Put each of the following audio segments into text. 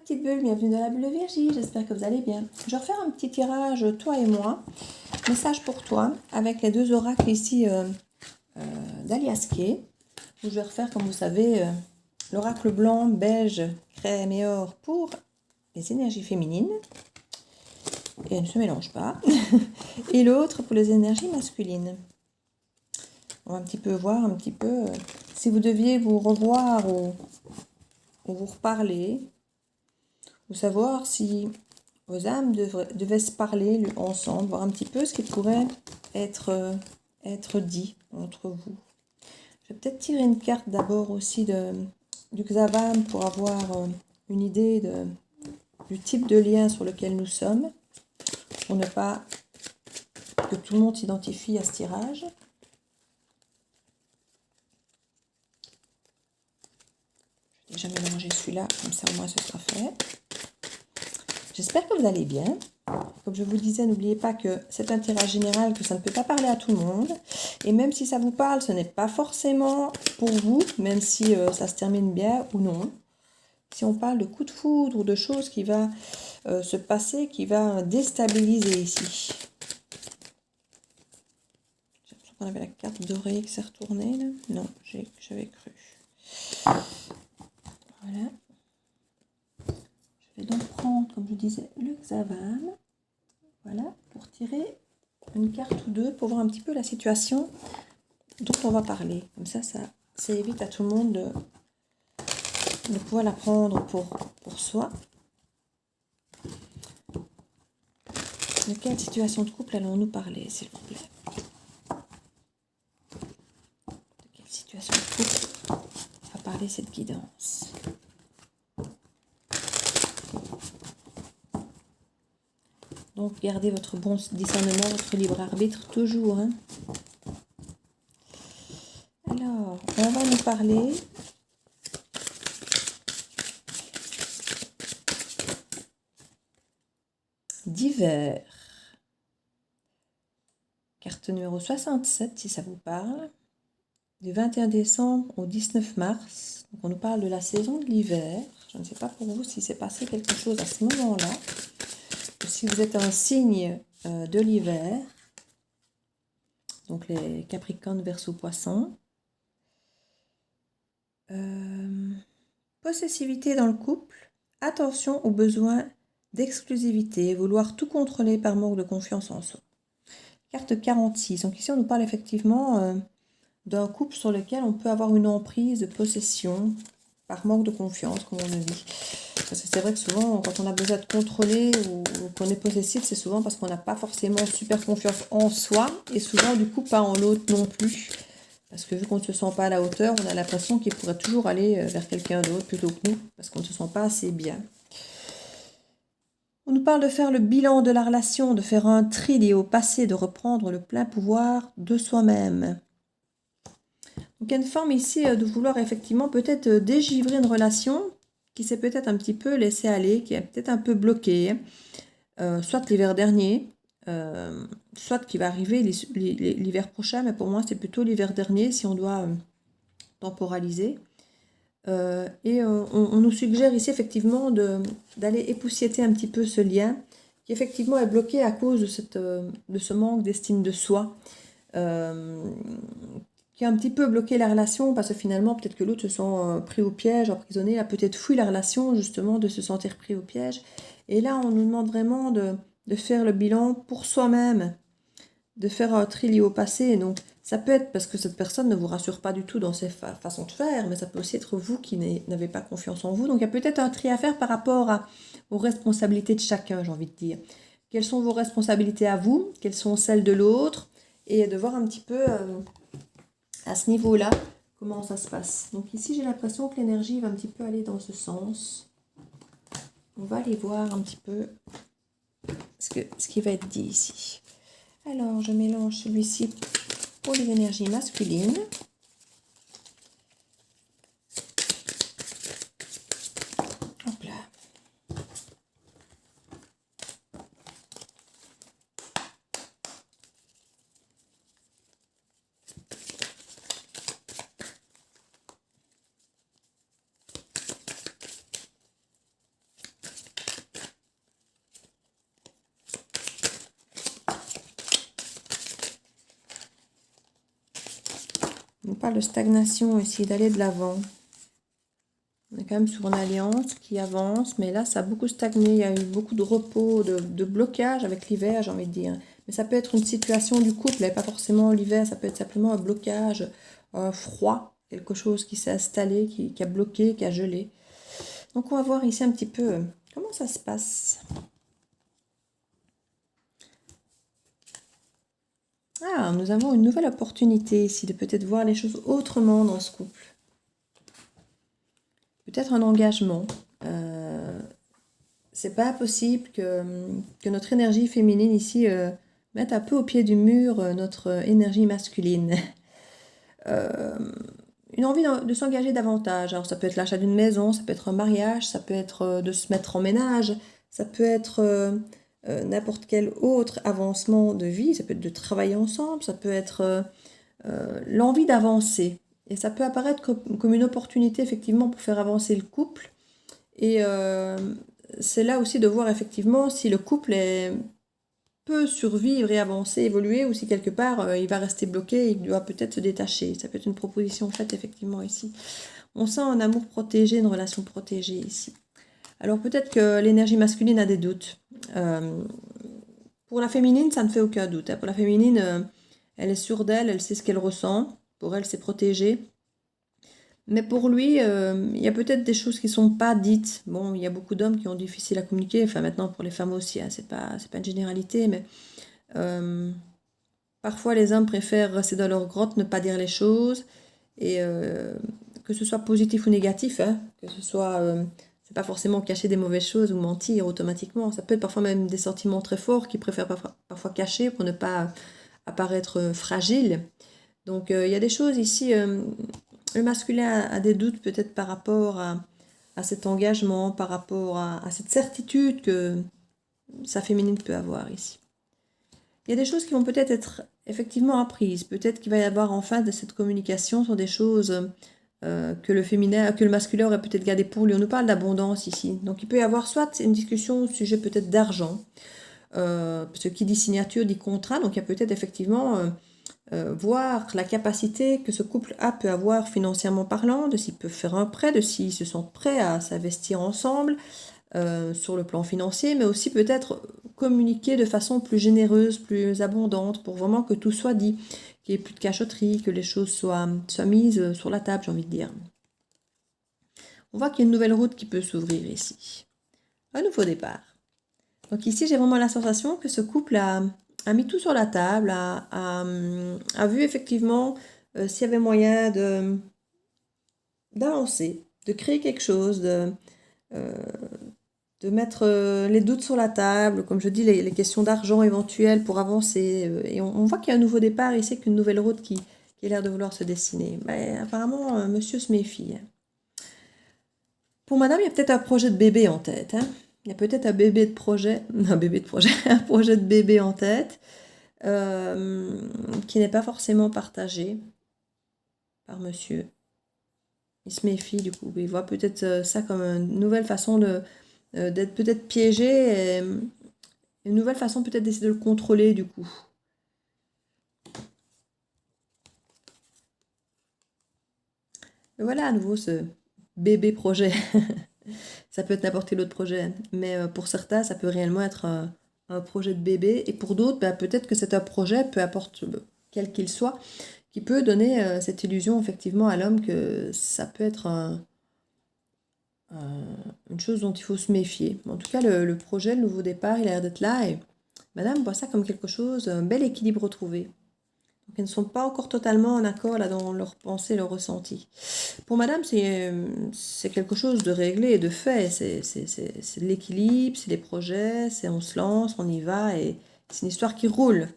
petites bulles, bienvenue dans la bulle de Virgie, j'espère que vous allez bien. Je vais refaire un petit tirage, toi et moi, message pour toi, avec les deux oracles ici d'Alias Kay, où je vais refaire, comme vous savez, l'oracle blanc, beige, crème et or pour les énergies féminines, et elle ne se mélange pas, et l'autre pour les énergies masculines. On va un petit peu voir, si vous deviez vous revoir ou vous reparler, ou savoir si vos âmes devaient se parler ensemble, voir un petit peu ce qui pourrait être dit entre vous. Je vais peut-être tirer une carte d'abord aussi du Xavam pour avoir une idée du type de lien sur lequel nous sommes, pour ne pas que tout le monde s'identifie à ce tirage. Je vais déjà mélanger celui-là, comme ça au moins ce sera fait. J'espère que vous allez bien. Comme je vous le disais, n'oubliez pas que c'est un tirage général, que ça ne peut pas parler à tout le monde. Et même si ça vous parle, ce n'est pas forcément pour vous, même si ça se termine bien ou non. Si on parle de coup de foudre ou de choses qui va se passer, qui va déstabiliser ici. J'ai l'impression qu'on avait la carte dorée qui s'est retournée là. Non, j'avais cru. Voilà. Je vais donc prendre, comme je disais, le Xavam. Voilà, pour tirer une carte ou deux, pour voir un petit peu la situation dont on va parler. Comme ça évite à tout le monde de pouvoir la prendre pour soi. De quelle situation de couple allons-nous parler, s'il vous plaît? De quelle situation de couple va parler cette guidance? Donc, gardez votre bon discernement, votre libre arbitre, toujours. Hein. Alors, on va nous parler d'hiver. Carte numéro 67, si ça vous parle. Du 21 décembre au 19 mars. Donc, on nous parle de la saison de l'hiver. Je ne sais pas pour vous si s'est passé quelque chose à ce moment-là. Si vous êtes un signe de l'hiver, donc les Capricornes, Verseau, Poissons. Possessivité dans le couple, attention aux besoins d'exclusivité, vouloir tout contrôler par manque de confiance en soi. Carte 46, donc ici on nous parle effectivement d'un couple sur lequel on peut avoir une emprise de possession par manque de confiance, comme on le dit. Parce que c'est vrai que souvent, quand on a besoin de contrôler ou qu'on est possessif, c'est souvent parce qu'on n'a pas forcément super confiance en soi et souvent, du coup, pas en l'autre non plus. Parce que vu qu'on ne se sent pas à la hauteur, on a l'impression qu'il pourrait toujours aller vers quelqu'un d'autre plutôt que nous, parce qu'on ne se sent pas assez bien. On nous parle de faire le bilan de la relation, de faire un tri lié au passé, de reprendre le plein pouvoir de soi-même. Donc il y a une forme ici de vouloir effectivement peut-être dégivrer une relation qui s'est peut-être un petit peu laissée aller, qui est peut-être un peu bloquée, soit l'hiver dernier, soit qui va arriver l'hiver prochain, mais pour moi c'est plutôt l'hiver dernier si on doit temporaliser. On nous suggère ici effectivement d'aller époussiéter un petit peu ce lien qui effectivement est bloqué à cause de ce manque d'estime de soi, qui a un petit peu bloqué la relation parce que finalement peut-être que l'autre se sent pris au piège, emprisonné, a peut-être fui la relation justement de se sentir pris au piège. Et là on nous demande vraiment de faire le bilan pour soi-même, de faire un tri lié au passé. Donc ça peut être parce que cette personne ne vous rassure pas du tout dans ses façons de faire, mais ça peut aussi être vous qui n'avez pas confiance en vous. Donc il y a peut-être un tri à faire par rapport aux responsabilités de chacun, j'ai envie de dire. Quelles sont vos responsabilités à vous? Quelles sont celles de l'autre? Et de voir un petit peu à ce niveau-là comment ça se passe. Donc ici j'ai l'impression que l'énergie va un petit peu aller dans ce sens. On va aller voir un petit peu ce qui va être dit ici. Alors, je mélange celui-ci pour les énergies masculines. Hop là. parle de stagnation ici, d'aller de l'avant. On est quand même sur une alliance qui avance, mais là, ça a beaucoup stagné. Il y a eu beaucoup de repos, de blocage avec l'hiver, j'ai envie de dire. Mais ça peut être une situation du couple, et pas forcément l'hiver, ça peut être simplement un blocage, un froid, quelque chose qui s'est installé, qui a bloqué, qui a gelé. Donc, on va voir ici un petit peu comment ça se passe. Ah, nous avons une nouvelle opportunité ici de peut-être voir les choses autrement dans ce couple. Peut-être un engagement. C'est pas possible que notre énergie féminine ici mette un peu au pied du mur notre énergie masculine. Une envie de s'engager davantage. Alors ça peut être l'achat d'une maison, ça peut être un mariage, ça peut être de se mettre en ménage, ça peut être n'importe quel autre avancement de vie, ça peut être de travailler ensemble, ça peut être l'envie d'avancer. Et ça peut apparaître comme une opportunité effectivement pour faire avancer le couple. Et c'est là aussi de voir effectivement si le couple peut survivre et avancer, évoluer, ou si quelque part il va rester bloqué, il doit peut-être se détacher. Ça peut être une proposition faite effectivement ici. On sent un amour protégé, une relation protégée ici. Alors peut-être que l'énergie masculine a des doutes. Pour la féminine, ça ne fait aucun doute. Pour la féminine, elle est sûre d'elle, elle sait ce qu'elle ressent. Pour elle, c'est protégé. Mais pour lui, il y a peut-être des choses qui ne sont pas dites. Bon, il y a beaucoup d'hommes qui ont difficile à communiquer. Enfin, maintenant, pour les femmes aussi, hein, c'est pas une généralité. Mais parfois, les hommes préfèrent rester dans leur grotte, ne pas dire les choses. Et que ce soit positif ou négatif, hein, que ce soit... c'est pas forcément cacher des mauvaises choses ou mentir automatiquement. Ça peut être parfois même des sentiments très forts qu'ils préfèrent parfois cacher pour ne pas apparaître fragile. Donc, il y a des choses ici... le masculin a des doutes peut-être par rapport à cet engagement, par rapport à cette certitude que sa féminine peut avoir ici. Il y a des choses qui vont peut-être être effectivement apprises. Peut-être qu'il va y avoir enfin de cette communication sur des choses que le masculin aurait peut-être gardé pour lui. On nous parle d'abondance ici. Donc il peut y avoir soit une discussion au sujet peut-être d'argent. Ce qui dit signature dit contrat. Donc il y a peut-être effectivement... voir la capacité que ce couple peut avoir financièrement parlant, de s'ils peuvent faire un prêt, de s'ils se sentent prêts à s'investir ensemble sur le plan financier, mais aussi peut-être communiquer de façon plus généreuse, plus abondante, pour vraiment que tout soit dit, qu'il n'y ait plus de cachotterie, que les choses soient mises sur la table, j'ai envie de dire. On voit qu'il y a une nouvelle route qui peut s'ouvrir ici. Un nouveau départ. Donc ici, j'ai vraiment la sensation que ce couple a mis tout sur la table, a vu effectivement s'il y avait moyen d'avancer, de créer quelque chose, de mettre les doutes sur la table, comme je dis, les questions d'argent éventuelles pour avancer. Et on voit qu'il y a un nouveau départ ici, qu'une nouvelle route qui a l'air de vouloir se dessiner. Mais apparemment, monsieur se méfie. Pour madame, il y a peut-être un projet de bébé en tête. Hein. Il y a peut-être un projet de bébé en tête qui n'est pas forcément partagé par monsieur. Il se méfie du coup. Il voit peut-être ça comme une nouvelle façon d'être peut-être piégé, et une nouvelle façon peut-être d'essayer de le contrôler du coup. Et voilà à nouveau ce bébé projet. Ça peut être n'importe quel autre projet, mais pour certains, ça peut réellement être un projet de bébé, et pour d'autres, peut-être que c'est un projet, peu importe quel qu'il soit, qui peut donner cette illusion effectivement à l'homme que ça peut être une chose dont il faut se méfier. En tout cas, le projet, le nouveau départ, il a l'air d'être là, et madame voit ça comme quelque chose, un bel équilibre trouvé. Donc, elles ne sont pas encore totalement en accord là dans leur pensée, leur ressenti. Pour madame, c'est quelque chose de réglé et de fait. C'est de l'équilibre, c'est des projets, c'est on se lance, on y va, et c'est une histoire qui roule.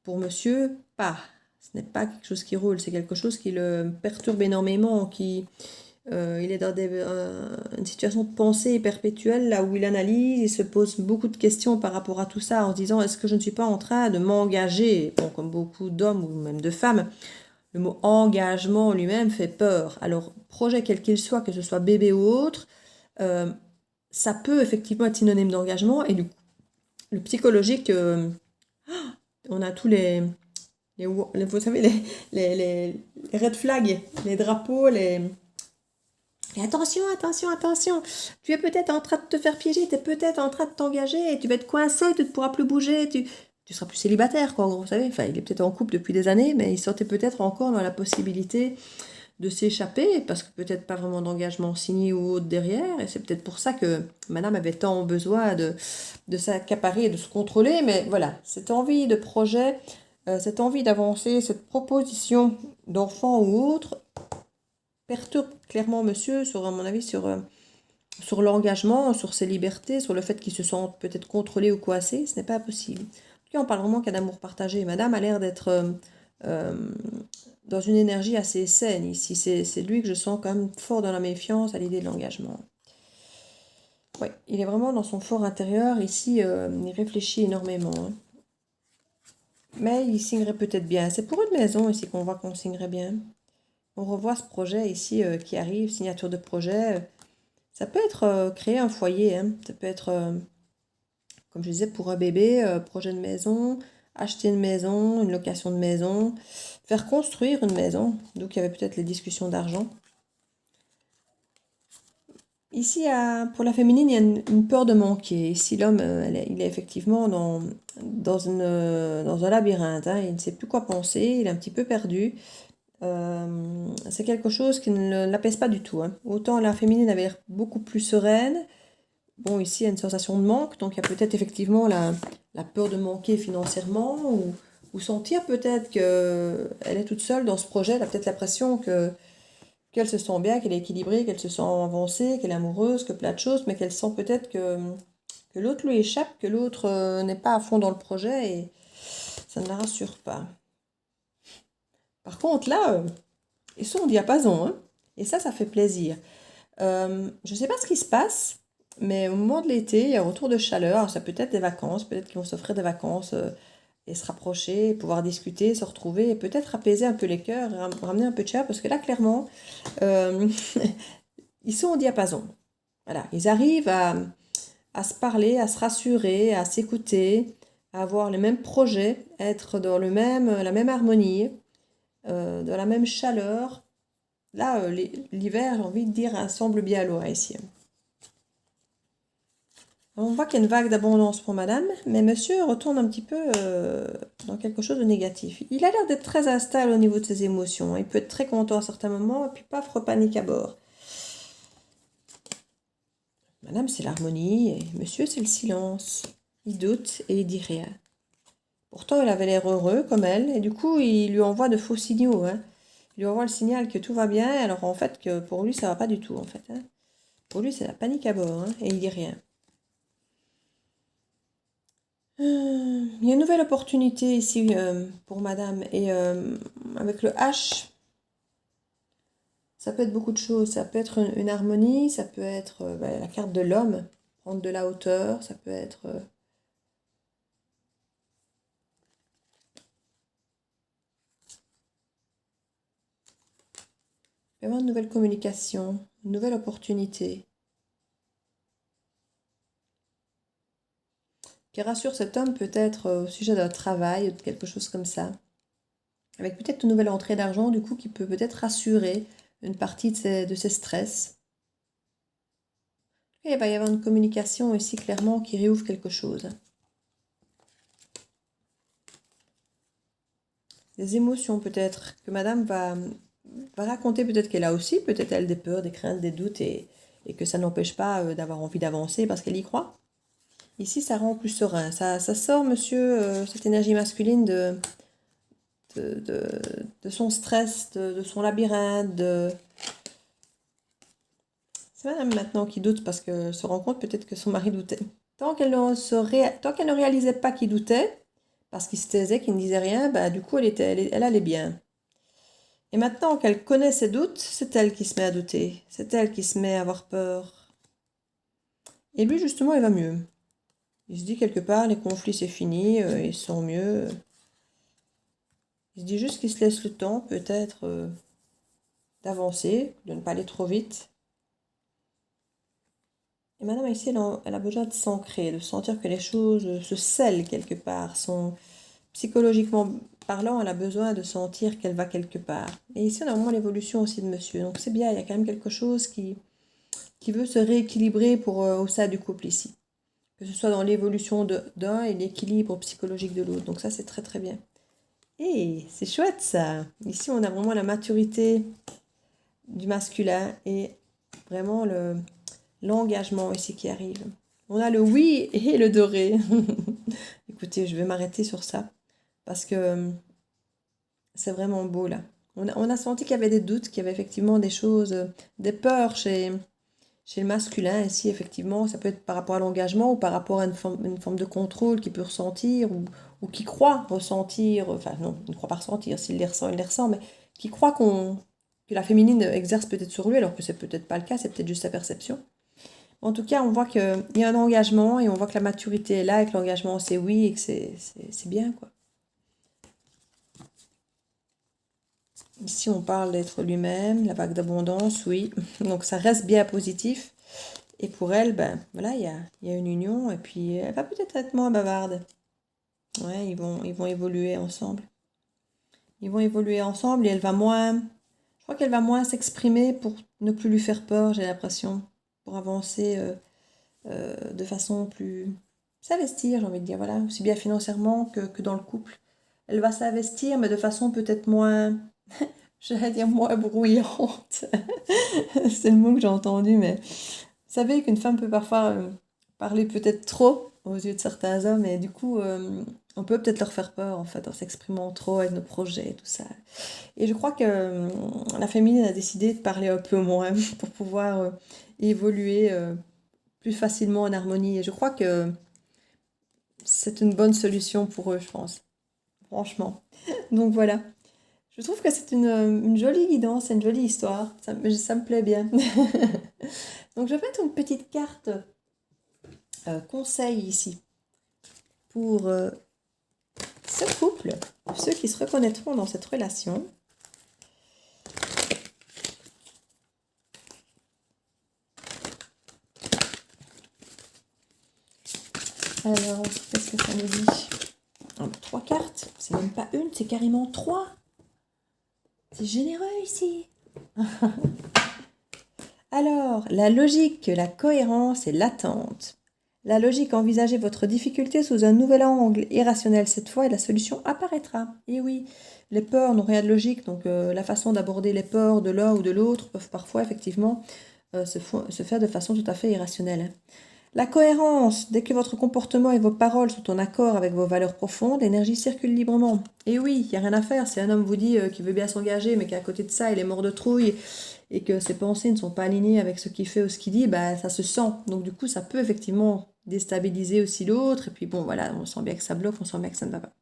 Pour monsieur, pas. Ce n'est pas quelque chose qui roule, c'est quelque chose qui le perturbe énormément, il est dans une situation de pensée perpétuelle, là où il analyse, il se pose beaucoup de questions par rapport à tout ça, en se disant, est-ce que je ne suis pas en train de m'engager? Bon, comme beaucoup d'hommes ou même de femmes, le mot engagement lui-même fait peur. Alors, projet quel qu'il soit, que ce soit bébé ou autre, ça peut effectivement être synonyme d'engagement, et du coup, le psychologique, on a tous les vous savez, les red flags, les drapeaux, les... Et attention, attention, attention. Tu es peut-être en train de te faire piéger, tu es peut-être en train de t'engager, et tu vas être coincé, tu ne pourras plus bouger, tu seras plus célibataire, quoi, en gros, vous savez. Enfin, il est peut-être en couple depuis des années, mais il sentait peut-être encore dans la possibilité de s'échapper, parce que peut-être pas vraiment d'engagement signé ou autre derrière, et c'est peut-être pour ça que madame avait tant besoin de s'accaparer et de se contrôler, mais voilà, cette envie de projet, cette envie d'avancer, cette proposition d'enfant ou autre, perturbe clairement monsieur, sur, à mon avis, sur l'engagement, sur ses libertés, sur le fait qu'il se sente peut-être contrôlé ou coincé, ce n'est pas possible. En tout cas, on parle vraiment qu'un amour partagé. Madame a l'air d'être euh, dans une énergie assez saine ici. C'est lui que je sens quand même fort dans la méfiance à l'idée de l'engagement. Oui, il est vraiment dans son fort intérieur. Ici, il réfléchit énormément. Hein. Mais il signerait peut-être bien. C'est pour une maison ici qu'on voit qu'on signerait bien. On revoit ce projet ici qui arrive, signature de projet. Ça peut être créer un foyer. Hein. Ça peut être, comme je disais, pour un bébé, projet de maison, acheter une maison, une location de maison, faire construire une maison. Donc il y avait peut-être les discussions d'argent. Ici, pour la féminine, il y a une peur de manquer. Ici, l'homme, il est effectivement dans un labyrinthe. Hein. Il ne sait plus quoi penser, il est un petit peu perdu. C'est quelque chose qui ne l'apaise pas du tout. Hein. Autant la féminine avait l'air beaucoup plus sereine. Bon, ici, il y a une sensation de manque, donc il y a peut-être effectivement la peur de manquer financièrement ou sentir peut-être qu'elle est toute seule dans ce projet. Elle a peut-être l'impression qu'elle se sent bien, qu'elle est équilibrée, qu'elle se sent avancée, qu'elle est amoureuse, que plein de choses, mais qu'elle sent peut-être que l'autre lui échappe, que l'autre n'est pas à fond dans le projet et ça ne la rassure pas. Par contre, là, ils sont au diapason, hein, et ça fait plaisir. Je ne sais pas ce qui se passe, mais au moment de l'été, il y a un retour de chaleur. Alors, ça peut être des vacances, peut-être qu'ils vont s'offrir des vacances et se rapprocher, pouvoir discuter, se retrouver et peut-être apaiser un peu les cœurs, ramener un peu de chaleur, parce que là, clairement, euh, ils sont au diapason. Voilà, ils arrivent à se parler, à se rassurer, à s'écouter, à avoir les mêmes projets, à être dans la même harmonie, dans la même chaleur. Là, l'hiver, j'ai envie de dire, semble bien loin ici. On voit qu'il y a une vague d'abondance pour madame, mais monsieur retourne un petit peu dans quelque chose de négatif. Il a l'air d'être très instable au niveau de ses émotions. Il peut être très content à certains moments, et puis paf, repanique à bord. Madame, c'est l'harmonie, et monsieur, c'est le silence. Il doute et il dit rien. Pourtant, il avait l'air heureux, comme elle, et du coup, il lui envoie de faux signaux. Hein. Il lui envoie le signal que tout va bien, alors en fait, que pour lui, ça va pas du tout, en fait. Hein. Pour lui, c'est la panique à bord, hein, et il dit rien. Il y a une nouvelle opportunité ici pour madame, et avec le H, ça peut être beaucoup de choses. Ça peut être une harmonie, ça peut être la carte de l'homme, prendre de la hauteur, ça peut être... il peut y avoir une nouvelle communication, une nouvelle opportunité qui rassure cet homme peut-être au sujet d'un travail ou de quelque chose comme ça. Avec peut-être une nouvelle entrée d'argent, du coup, qui peut peut-être rassurer une partie de ses stress. Et il va y avoir une communication ici clairement qui réouvre quelque chose. Des émotions peut-être que madame va raconter, peut-être qu'elle a aussi, peut-être elle des peurs, des craintes, des doutes et que ça n'empêche pas d'avoir envie d'avancer parce qu'elle y croit. Ici, ça rend plus serein. Ça sort, monsieur, cette énergie masculine de son stress, de son labyrinthe. C'est madame maintenant qui doute parce qu'elle se rend compte peut-être que son mari doutait. Tant qu'elle ne réalisait pas qu'il doutait, parce qu'il se taisait, qu'il ne disait rien, bah, du coup, elle allait bien. Et maintenant qu'elle connaît ses doutes, c'est elle qui se met à douter. C'est elle qui se met à avoir peur. Et lui, justement, il va mieux. Il se dit quelque part, les conflits, c'est fini, ils sont mieux. Il se dit juste qu'il se laisse le temps, peut-être, d'avancer, de ne pas aller trop vite. Et madame, ici, elle a besoin de s'ancrer, de sentir que les choses se scellent quelque part, sont psychologiquement parlant, elle a besoin de sentir qu'elle va quelque part. Et ici, on a vraiment l'évolution aussi de monsieur. Donc c'est bien, il y a quand même quelque chose qui veut se rééquilibrer au sein du couple ici. Que ce soit dans l'évolution d'un et l'équilibre psychologique de l'autre. Donc ça, c'est très très bien. Et c'est chouette ça. Ici, on a vraiment la maturité du masculin et vraiment l'engagement ici qui arrive. On a le oui et le doré. Écoutez, je vais m'arrêter sur ça parce que c'est vraiment beau là. On a senti qu'il y avait des doutes, qu'il y avait effectivement des choses, des peurs chez le masculin. Ici, effectivement, ça peut être par rapport à l'engagement ou par rapport à une forme de contrôle qu'il peut ressentir ou qui croit ressentir, enfin non, il ne croit pas ressentir, s'il les ressent, il les ressent, mais qui croit que la féminine exerce peut-être sur lui, alors que c'est peut-être pas le cas, c'est peut-être juste sa perception. En tout cas, on voit qu'il y a un engagement et on voit que la maturité est là et que l'engagement c'est oui et que c'est bien, quoi. Ici, on parle d'être lui-même, la vague d'abondance, oui. Donc, ça reste bien positif. Et pour elle, ben voilà, il y a une union et puis elle va peut-être être moins bavarde. Ouais, ils vont évoluer ensemble. Ils vont évoluer ensemble et elle va moins... Je crois qu'elle va moins s'exprimer pour ne plus lui faire peur, j'ai l'impression. Pour avancer de façon plus... S'investir, j'ai envie de dire, voilà. Aussi bien financièrement que dans le couple. Elle va s'investir, mais de façon peut-être moins... J'allais dire moins bruyante. C'est le mot que j'ai entendu, mais... Vous savez qu'une femme peut parfois parler peut-être trop aux yeux de certains hommes et du coup on peut peut-être leur faire peur en fait en s'exprimant trop avec nos projets et tout ça. Et je crois que la féminine a décidé de parler un peu moins pour pouvoir évoluer plus facilement en harmonie et je crois que c'est une bonne solution pour eux, je pense. Franchement. Donc voilà. Je trouve que c'est une jolie guidance, une jolie histoire. Ça me plaît bien. Donc je vais mettre une petite carte conseil ici pour ce couple, ceux qui se reconnaîtront dans cette relation. Alors, qu'est-ce que ça nous dit? 3 cartes, c'est même pas une, c'est carrément 3. C'est généreux ici. Alors, la logique, la cohérence et l'attente. La logique, envisagez votre difficulté sous un nouvel angle irrationnel cette fois et la solution apparaîtra. Et oui, les peurs n'ont rien de logique, donc la façon d'aborder les peurs de l'un ou de l'autre peuvent parfois effectivement se faire de façon tout à fait irrationnelle. La cohérence, dès que votre comportement et vos paroles sont en accord avec vos valeurs profondes, l'énergie circule librement. Et oui, il n'y a rien à faire. Si un homme vous dit qu'il veut bien s'engager, mais qu'à côté de ça, il est mort de trouille et que ses pensées ne sont pas alignées avec ce qu'il fait ou ce qu'il dit, bah, ça se sent. Donc du coup, ça peut effectivement déstabiliser aussi l'autre. Et puis bon, voilà, on sent bien que ça bloque, on sent bien que ça ne va pas.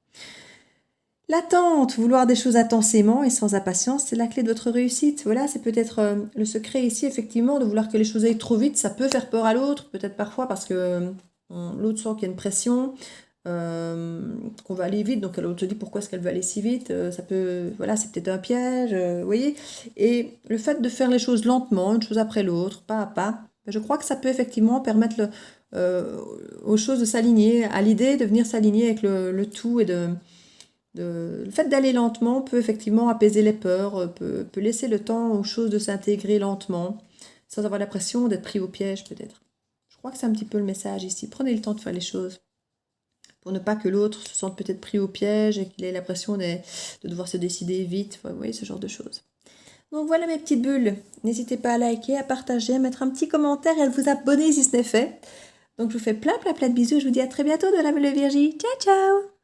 L'attente, vouloir des choses intensément et sans impatience, c'est la clé de votre réussite. Voilà, c'est peut-être le secret ici, effectivement, de vouloir que les choses aillent trop vite. Ça peut faire peur à l'autre, peut-être parfois parce que l'autre sent qu'il y a une pression, qu'on va aller vite. Donc l'autre se dit pourquoi est-ce qu'elle veut aller si vite. Ça peut, voilà, c'est peut-être un piège, vous voyez. Et le fait de faire les choses lentement, une chose après l'autre, pas à pas, je crois que ça peut effectivement permettre aux choses de s'aligner, à l'idée de venir s'aligner avec le tout et le fait d'aller lentement peut effectivement apaiser les peurs, peut laisser le temps aux choses de s'intégrer lentement, sans avoir l'impression d'être pris au piège peut-être. Je crois que c'est un petit peu le message ici. Prenez le temps de faire les choses, pour ne pas que l'autre se sente peut-être pris au piège et qu'il ait l'impression de devoir se décider vite, vous voyez, ce genre de choses. Donc voilà mes petites bulles. N'hésitez pas à liker, à partager, à mettre un petit commentaire et à vous abonner si ce n'est fait. Donc je vous fais plein de bisous, je vous dis à très bientôt de la belle Virgie. Ciao ciao.